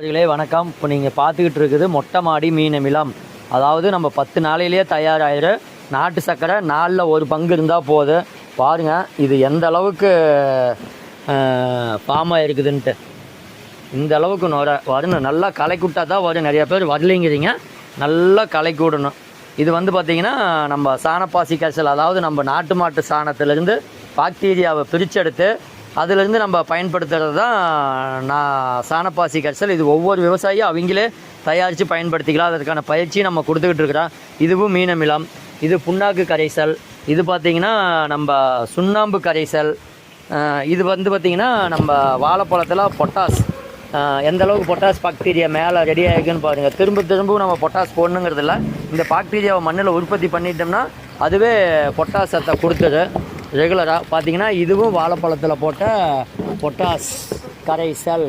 வணக்கம். இப்போ நீங்கள் பார்த்துக்கிட்டு இருக்குது மொட்டை மாடி மீன் அமிலம். அதாவது நம்ம 10 நாளையிலேயே தயாராகிடும். நாட்டு சர்க்கரை நாளில் ஒரு பங்கு இருந்தால் போதும். பாருங்கள் இது எந்த அளவுக்கு ஃபார்ம் ஆகிருக்குதுன்ட்டு. இந்த அளவுக்கு வரணும். நல்லா கலக்கி விட்டா தான் வரும். நிறையா பேர் வரலைங்கிறீங்க. நல்லா கலக்கி விடணும். இது பார்த்திங்கன்னா நம்ம சாணப்பாசி கரைசல், அதாவது நம்ம நாட்டு மாட்டு சாணத்திலேருந்து பாக்டீரியாவை பிரித்தெடுத்து அதிலிருந்து நம்ம பயன்படுத்துகிறது தான் நான் சாணப்பாசி கரைசல். இது ஒவ்வொரு விவசாயியும் அவங்களே தயாரித்து பயன்படுத்திக்கலாம். அதற்கான பயிற்சியும் நம்ம கொடுத்துக்கிட்டு இருக்கிறோம். இதுவும் மீன் அமிலம். இது புண்ணாக்கு கரைசல். இது பார்த்திங்கன்னா நம்ம சுண்ணாம்பு கரைசல். இது பார்த்திங்கன்னா நம்ம வாழைப்பழத்தில் பொட்டாஸ், எந்த அளவுக்கு பொட்டாஸ் பாக்டீரியா மேலே ரெடி ஆகிருக்குன்னு பாருங்கள். திரும்பவும் நம்ம பொட்டாஸ் போடணுங்கிறது இல்லை. இந்த பாக்டீரியாவை மண்ணில் உற்பத்தி பண்ணிட்டோம்னா அதுவே பொட்டாஸ் சத்தை கொடுத்துது ரெகுலராக. பார்த்திங்கன்னா இதுவும் வாழைப்பழத்தில் போட்ட பொட்டாஸ் கரைசல்.